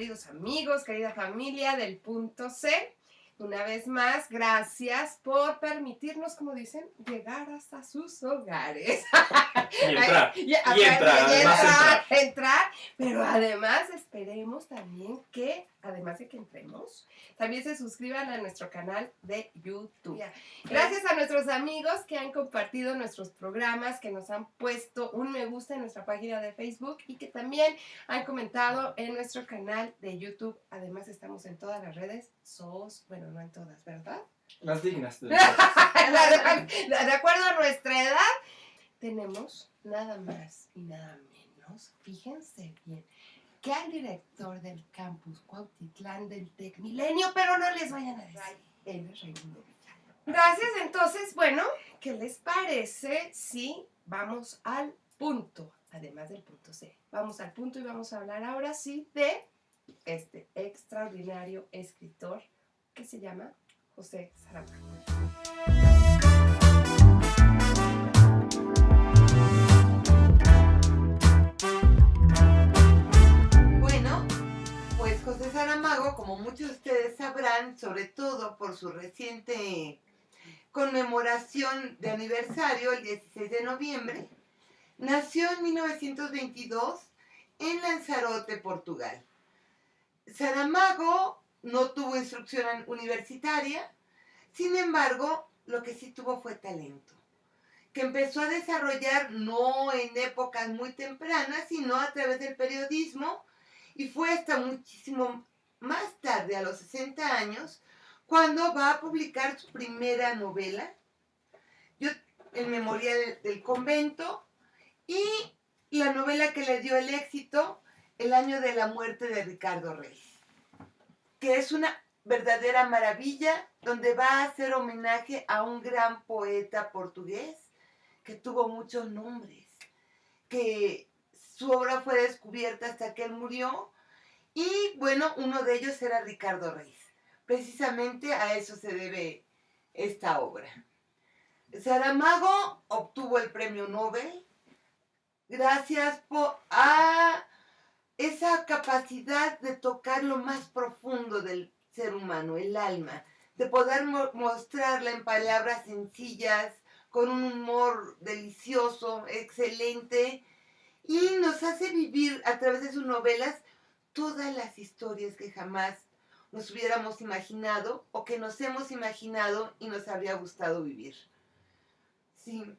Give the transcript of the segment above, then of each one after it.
queridos amigos, querida familia del Punto C. Una vez más, gracias por permitirnos, como dicen, llegar hasta sus hogares. Y entrar. Entrar, pero además esperemos también que, además de que entremos, también se suscriban a nuestro canal de YouTube. Gracias a nuestros amigos que han compartido nuestros programas, que nos han puesto un me gusta en nuestra página de Facebook y que también han comentado en nuestro canal de YouTube. Además estamos en todas las redes, bueno, no en todas, ¿verdad? Las dignas. De acuerdo a nuestra edad, tenemos nada más y nada menos, fíjense bien, que al director del campus Cuautitlán del Tec Milenio, pero no les vayan a decir, él es Raimundo Villano. Gracias, entonces, bueno, ¿qué les parece si vamos al punto, además del punto C? Vamos al punto y vamos a hablar ahora sí de este extraordinario escritor que se llama José Saramago. José Saramago, como muchos de ustedes sabrán, sobre todo por su reciente conmemoración de aniversario, el 16 de noviembre, nació en 1922 en Lanzarote, Portugal. Saramago no tuvo instrucción universitaria, sin embargo, lo que sí tuvo fue talento, que empezó a desarrollar no en épocas muy tempranas, sino a través del periodismo. Y fue hasta muchísimo más tarde, a los 60 años, cuando va a publicar su primera novela, El Memorial del Convento, y la novela que le dio el éxito, El año de la muerte de Ricardo Reis, que es una verdadera maravilla, donde va a hacer homenaje a un gran poeta portugués que tuvo muchos nombres, que su obra fue descubierta hasta que él murió, y bueno, uno de ellos era Ricardo Reis. Precisamente a eso se debe esta obra. Saramago obtuvo el premio Nobel gracias a esa capacidad de tocar lo más profundo del ser humano, el alma, de poder mostrarla en palabras sencillas, con un humor delicioso, excelente, y nos hace vivir a través de sus novelas todas las historias que jamás nos hubiéramos imaginado o que nos hemos imaginado y nos habría gustado vivir. Sí.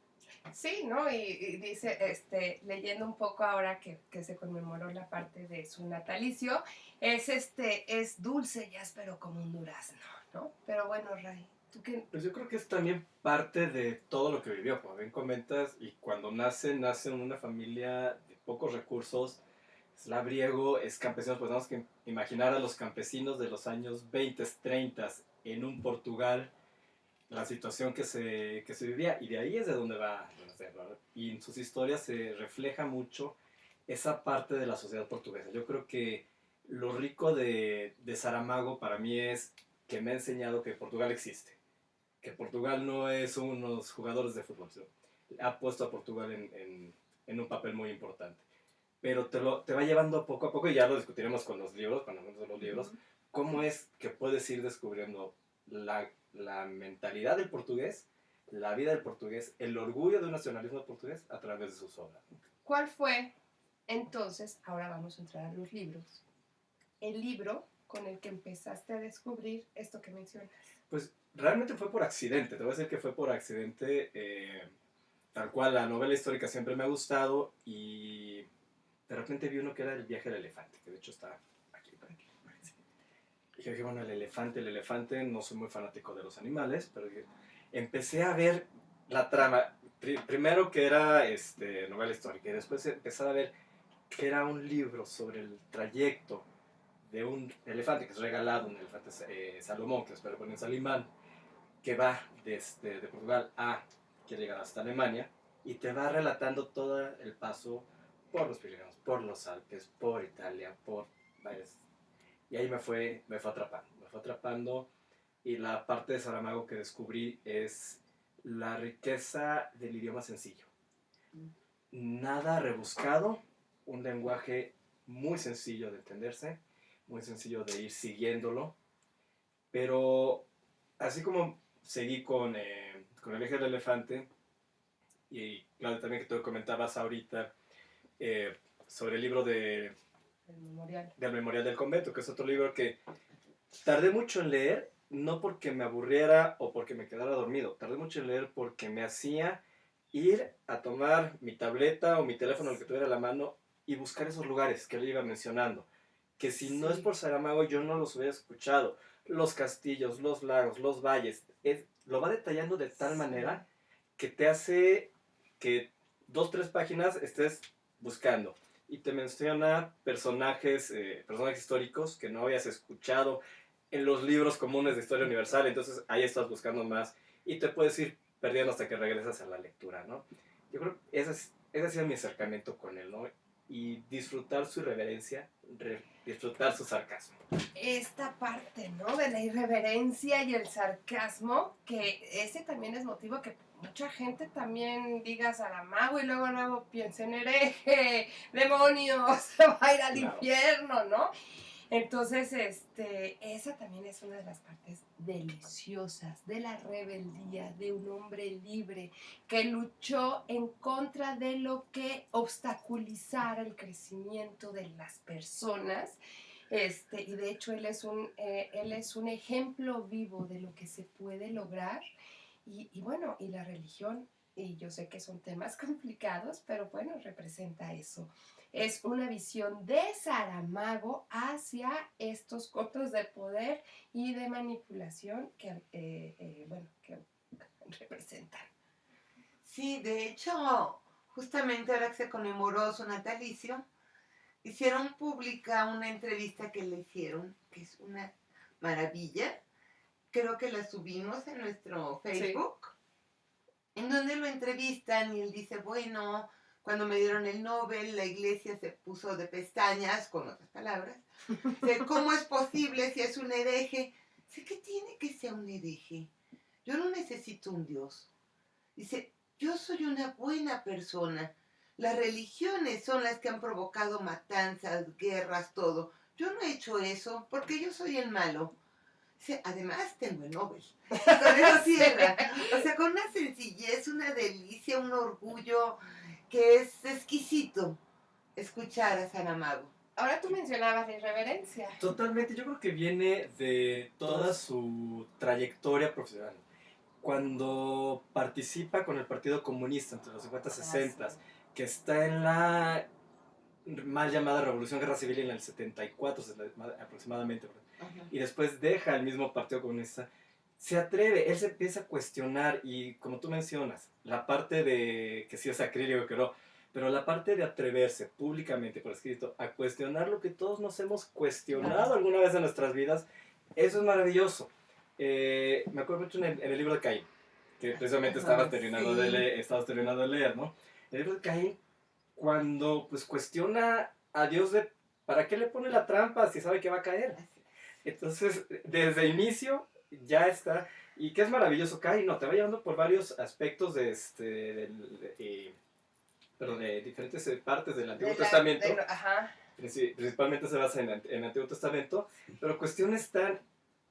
Sí, ¿no? Y dice, leyendo un poco ahora que se conmemoró la parte de su natalicio, es dulce y áspero como un durazno, ¿no? Pero bueno, Ray, ¿tú qué? Pues yo creo que es también parte de todo lo que vivió, como bien comentas, y cuando nace en una familia de pocos recursos, es labriego, es campesino, pues tenemos que imaginar a los campesinos de los años 20, 30 en un Portugal, la situación que se vivía, y de ahí es de donde va a nacer, ¿verdad? Y en sus historias se refleja mucho esa parte de la sociedad portuguesa. Yo creo que lo rico de Saramago para mí es que me ha enseñado que Portugal existe, que Portugal no es unos jugadores de fútbol, sino ha puesto a Portugal en un papel muy importante. Pero te va llevando poco a poco, y ya lo discutiremos con los libros, cuando hablemos de los libros, cómo es que puedes ir descubriendo la mentalidad del portugués, la vida del portugués, el orgullo de un nacionalismo portugués a través de sus obras. ¿Cuál fue, entonces, ahora vamos a entrar a los libros, el libro con el que empezaste a descubrir esto que mencionas? Pues realmente fue por accidente, te voy a decir que fue por accidente, tal cual la novela histórica siempre me ha gustado, y de repente vi uno que era El viaje del elefante, que de hecho está aquí. Y yo dije, bueno, el elefante, no soy muy fanático de los animales, pero empecé a ver la trama, primero que era novela histórica, y después empecé a ver que era un libro sobre el trayecto de un elefante que es regalado, un elefante Salomón, que espero poner en Salimán, que va desde de Portugal quiere llegar hasta Alemania, y te va relatando todo el paso por los Pirineos, por los Alpes, por Italia, y ahí me fue atrapando, y la parte de Saramago que descubrí es la riqueza del idioma sencillo. Nada rebuscado, un lenguaje muy sencillo de entenderse, muy sencillo de ir siguiéndolo. Pero así como seguí con El viaje del elefante, y claro, también que tú comentabas ahorita sobre el libro El memorial. del Memorial del Convento, que es otro libro que tardé mucho en leer, no porque me aburriera o porque me quedara dormido, tardé mucho en leer porque me hacía ir a tomar mi tableta o mi teléfono, el que tuviera a la mano, y buscar esos lugares que él iba mencionando, que si no es por Saramago yo no los hubiera escuchado. Los castillos, los lagos, los valles, lo va detallando de tal manera que te hace que 2, 3 páginas estés buscando. Y te menciona personajes históricos que no habías escuchado en los libros comunes de historia universal, entonces ahí estás buscando más y te puedes ir perdiendo hasta que regresas a la lectura, ¿no? Yo creo que ese ha sido mi acercamiento con él, ¿no? Y disfrutar su irreverencia, disfrutar su sarcasmo. Esta parte, ¿no? De la irreverencia y el sarcasmo, que ese también es motivo que mucha gente también diga Saramago y luego piensa en hereje, demonios, se va a ir al infierno, ¿no? Entonces, esa también es una de las partes deliciosas de la rebeldía de un hombre libre que luchó en contra de lo que obstaculizara el crecimiento de las personas. Y de hecho él es un ejemplo vivo de lo que se puede lograr. Y bueno, y la religión, y yo sé que son temas complicados, pero bueno, representa eso. Es una visión de Saramago hacia estos cotos de poder y de manipulación que representan. Sí, de hecho, justamente ahora que se conmemoró su natalicio, hicieron pública una entrevista que le hicieron, que es una maravilla. Creo que la subimos en nuestro Facebook, sí, en donde lo entrevistan y él dice, bueno, cuando me dieron el Nobel, la iglesia se puso de pestañas, con otras palabras. Dice, ¿cómo es posible si es un hereje? Dice, ¿qué tiene que ser un hereje? Yo no necesito un Dios. Dice, yo soy una buena persona. Las religiones son las que han provocado matanzas, guerras, todo. Yo no he hecho eso porque yo soy el malo. Dice, además tengo el Nobel. Con eso cierra. O sea, con una sencillez, una delicia, un orgullo que es exquisito escuchar a Saramago. Ahora tú mencionabas la irreverencia. Totalmente, yo creo que viene de toda su trayectoria profesional. Cuando participa con el Partido Comunista entre los 50 y 60, que está en la mal llamada Revolución Guerra Civil en el 74 aproximadamente, y después deja el mismo Partido Comunista, se atreve, él se empieza a cuestionar, y como tú mencionas, la parte de que sí es sacrílego, que no, pero la parte de atreverse públicamente por escrito a cuestionar lo que todos nos hemos cuestionado alguna vez en nuestras vidas, eso es maravilloso. Me acuerdo mucho en el libro de Caín, que precisamente estabas terminando de leer, ¿no? El libro de Caín, cuando pues cuestiona a Dios de ¿para qué le pone la trampa si sabe que va a caer? Entonces, desde el inicio ya está, y que es maravilloso Caín, no, te va llevando por varios aspectos de diferentes partes del Antiguo Testamento. Principalmente se basa en el Antiguo Testamento, pero cuestiones tan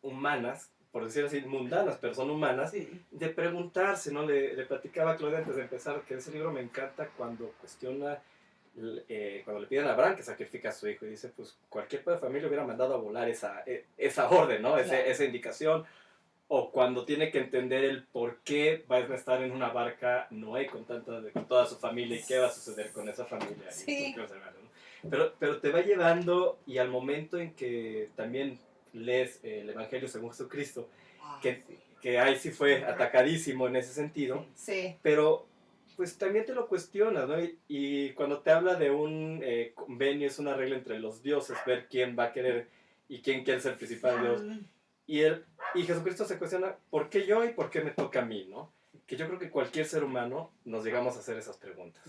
humanas, por decirlo así, mundanas, pero son humanas, sí, de preguntarse, ¿no? Le platicaba a Claudia antes de empezar que ese libro me encanta cuando cuestiona, cuando le piden a Abraham que sacrifique a su hijo, y dice, pues cualquier padre de familia hubiera mandado a volar esa orden, ¿no? Claro. Esa indicación. O cuando tiene que entender el por qué va a estar en una barca Noé con toda su familia y qué va a suceder con esa familia. Sí. Pero te va llevando, y al momento en que también lees el Evangelio según Jesucristo, que ahí sí fue atacadísimo en ese sentido, sí, pero pues también te lo cuestionas, ¿no? Y cuando te habla de un convenio, es una regla entre los dioses, ver quién va a querer y quién quiere ser el principal dios. Y Jesucristo se cuestiona, ¿por qué yo y por qué me toca a mí, no? Que yo creo que cualquier ser humano nos llegamos a hacer esas preguntas.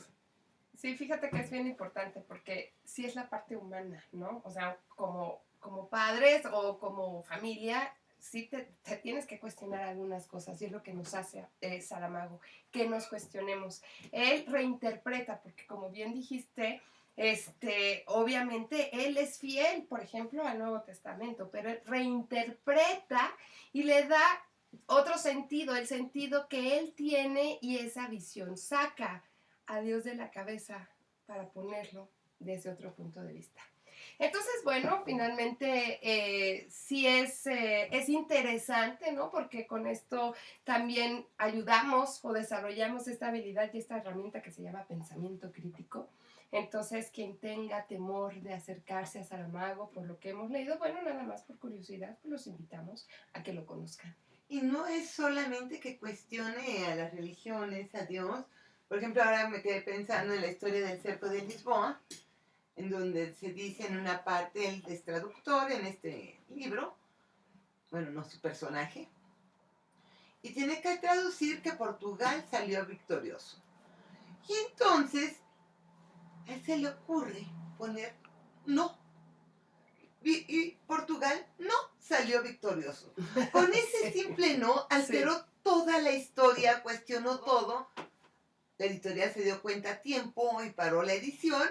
Sí, fíjate que es bien importante porque sí es la parte humana, ¿no? O sea, como padres o como familia, sí te tienes que cuestionar algunas cosas y es lo que nos hace Saramago, que nos cuestionemos. Él reinterpreta, porque como bien dijiste, Obviamente él es fiel, por ejemplo, al Nuevo Testamento, pero él reinterpreta y le da otro sentido, el sentido que él tiene y esa visión. Saca a Dios de la cabeza para ponerlo desde otro punto de vista. Entonces, bueno, finalmente sí es interesante, ¿no? Porque con esto también ayudamos o desarrollamos esta habilidad y esta herramienta que se llama pensamiento crítico. Entonces, quien tenga temor de acercarse a Saramago por lo que hemos leído, bueno, nada más por curiosidad, pues los invitamos a que lo conozcan. Y no es solamente que cuestione a las religiones, a Dios. Por ejemplo, ahora me quedé pensando en la historia del cerco de Lisboa, en donde se dice en una parte, él es traductor en este libro, bueno, no su personaje, y tiene que traducir que Portugal salió victorioso. Y entonces, a él se le ocurre poner no. Y Portugal no salió victorioso. Con ese simple no alteró toda la historia, cuestionó todo. La editorial se dio cuenta a tiempo y paró la edición,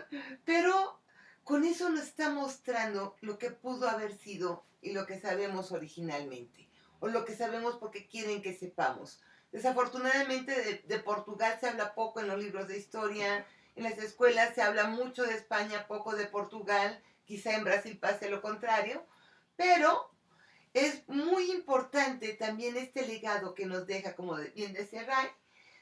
pero con eso nos está mostrando lo que pudo haber sido y lo que sabemos originalmente, o lo que sabemos porque quieren que sepamos. Desafortunadamente de Portugal se habla poco en los libros de historia, en las escuelas se habla mucho de España, poco de Portugal, quizá en Brasil pase lo contrario, pero es muy importante también este legado que nos deja, como bien decía Ray,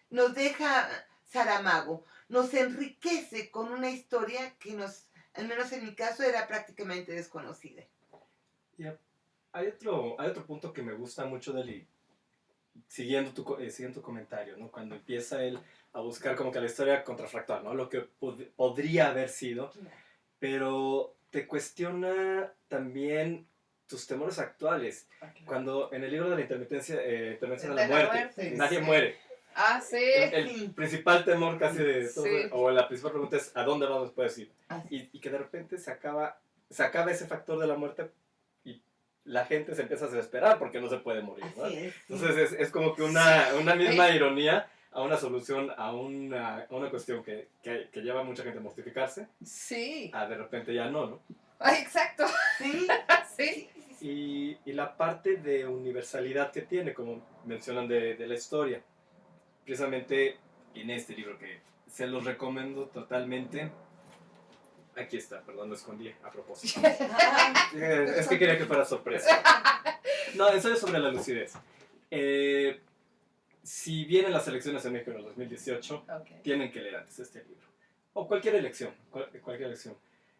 nos deja Saramago, nos enriquece con una historia que nos, al menos en mi caso, era prácticamente desconocida. Hay otro punto que me gusta mucho de él, siguiendo tu comentario, ¿no? Cuando empieza él a buscar como que la historia contrafactual, ¿no? Lo que podría haber sido, pero te cuestiona también tus temores actuales. Cuando en el libro de la intervención de la muerte, nadie muere. Ah, sí. El principal temor casi de todo, o la principal pregunta es ¿a dónde vamos después de ir? Y que de repente se acaba ese factor de la muerte y la gente se empieza a desesperar porque no se puede morir, ¿no? Entonces es como que una misma ironía a una solución a una cuestión que lleva a mucha gente a mortificarse. Sí. A de repente ya no. Ay, exacto. Sí. Sí. Y la parte de universalidad que tiene, como mencionan de la historia. Precisamente en este libro que se los recomiendo totalmente. Aquí está, perdón, lo escondí a propósito. Es que quería que fuera sorpresa. No, ensayo sobre la lucidez. Si vienen las elecciones en México en el 2018, tienen que leer antes este libro. O cualquier elección,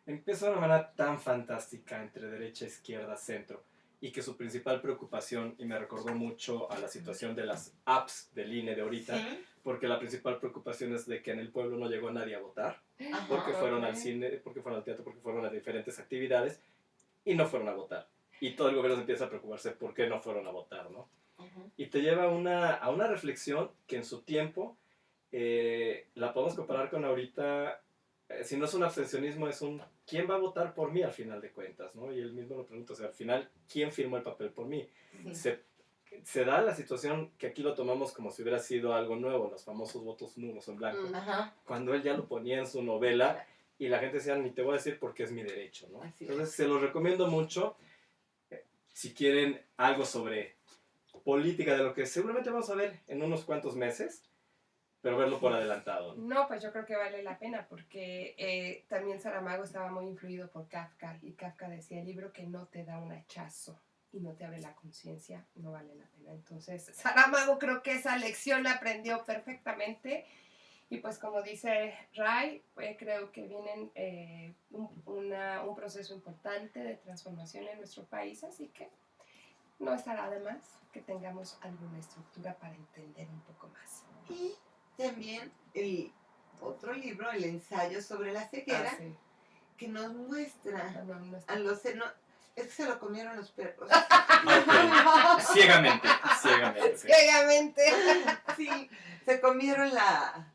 Empieza de una manera tan fantástica entre derecha, izquierda, centro, y que su principal preocupación, y me recordó mucho a la situación de las apps del INE de ahorita, porque la principal preocupación es de que en el pueblo no llegó nadie a votar, porque fueron al cine, porque fueron al teatro, porque fueron a diferentes actividades, y no fueron a votar. Y todo el gobierno empieza a preocuparse por qué no fueron a votar, ¿no? Y te lleva a una reflexión que en su tiempo la podemos comparar con ahorita. Si no es un abstencionismo, es un ¿quién va a votar por mí al final de cuentas? ¿No? Y él mismo lo pregunta, o sea, al final, ¿quién firmó el papel por mí? Se da la situación que aquí lo tomamos como si hubiera sido algo nuevo, los famosos votos nulos en blanco, cuando él ya lo ponía en su novela y la gente decía, ni te voy a decir porque es mi derecho, ¿no? Entonces se los recomiendo mucho si quieren algo sobre política, de lo que seguramente vamos a ver en unos cuantos meses, pero verlo por adelantado. No, pues yo creo que vale la pena porque también Saramago estaba muy influido por Kafka y Kafka decía, el libro que no te da un hachazo y no te abre la conciencia no vale la pena. Entonces Saramago creo que esa lección la aprendió perfectamente y pues como dice Ray, creo que viene un proceso importante de transformación en nuestro país, así que no estará de más que tengamos alguna estructura para entender un poco más. Y también el otro libro, el ensayo sobre la ceguera, que nos muestra a los... es que se lo comieron los perros. Ciegamente. Sí, se comieron la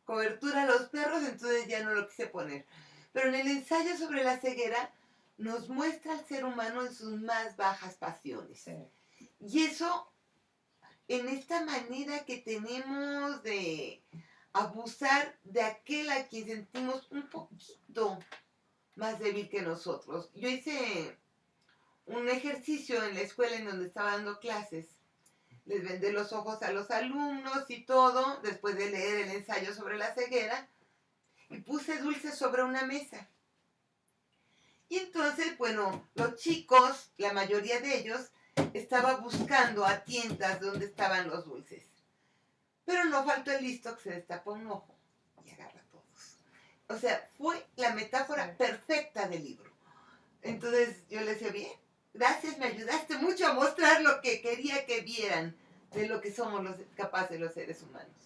cobertura los perros, entonces ya no lo quise poner. Pero en el ensayo sobre la ceguera nos muestra al ser humano en sus más bajas pasiones. Y eso, en esta manera que tenemos de abusar de aquel a quien sentimos un poquito más débil que nosotros. Yo hice un ejercicio en la escuela en donde estaba dando clases. Les vendé los ojos a los alumnos y todo, después de leer el ensayo sobre la ceguera, y puse dulces sobre una mesa. Y entonces, bueno, los chicos, la mayoría de ellos, estaba buscando a tiendas donde estaban los dulces. Pero no faltó el listo que se destapa un ojo y agarra todos. O sea, fue la metáfora perfecta del libro. Entonces yo le decía, bien, gracias, me ayudaste mucho a mostrar lo que quería que vieran de lo que somos capaces los seres humanos.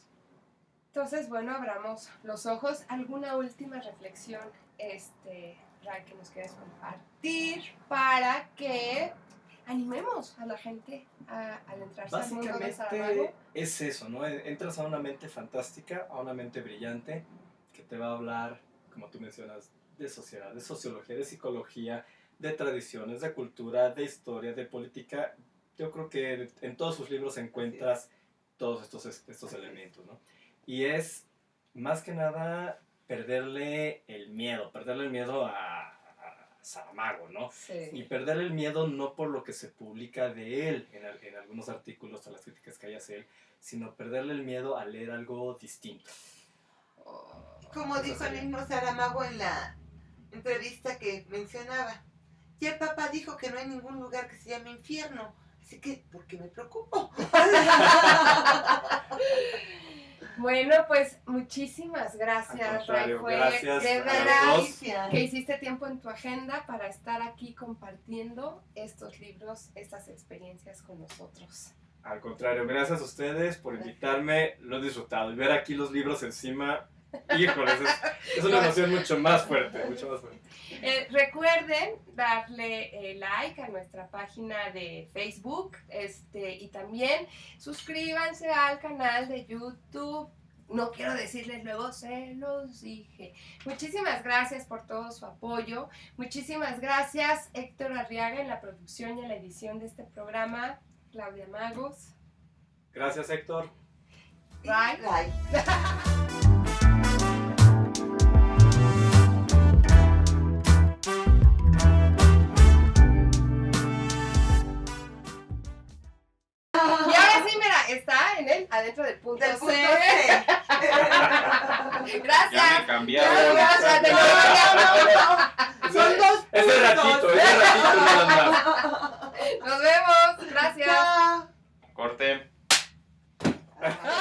Entonces, bueno, abramos los ojos. ¿Alguna última reflexión, Ray, que nos quieras compartir para que animemos a la gente al entrarse al mundo de Saramago? Básicamente es eso, ¿no? Entras a una mente fantástica, a una mente brillante, que te va a hablar, como tú mencionas, de sociedad, de sociología, de psicología, de tradiciones, de cultura, de historia, de política. Yo creo que en todos sus libros encuentras todos estos elementos, ¿no? Y es, más que nada, perderle el miedo a Saramago, ¿no? Sí. Y perderle el miedo no por lo que se publica de él en algunos artículos, a las críticas que hay hacia él, sino perderle el miedo a leer algo distinto. Como dijo el mismo Saramago en la entrevista que mencionaba, ya el Papa dijo que no hay ningún lugar que se llame infierno, así que, ¿por qué me preocupo? Bueno, pues muchísimas gracias, Ray. Fue gracias de a verdad los dos. que hiciste tiempo en tu agenda para estar aquí compartiendo estos libros, estas experiencias con nosotros. Al contrario, gracias a ustedes por invitarme, lo he disfrutado. Y ver aquí los libros encima, híjoles, es una emoción mucho más fuerte, mucho más fuerte. Recuerden darle like a nuestra página de Facebook y también suscríbanse al canal de YouTube. No quiero decirles luego, se los dije. Muchísimas gracias por todo su apoyo. Muchísimas gracias, Héctor Arriaga, en la producción y en la edición de este programa. Claudia Magos. Gracias, Héctor. Ray. Y ahora sí, mira, está en el adentro del punto Del punto C. C. Gracias. Ya me cambiaron. Gracias. Son dos Es de ratito nada más. Nos vemos. Gracias. Chao. Corte. Ah.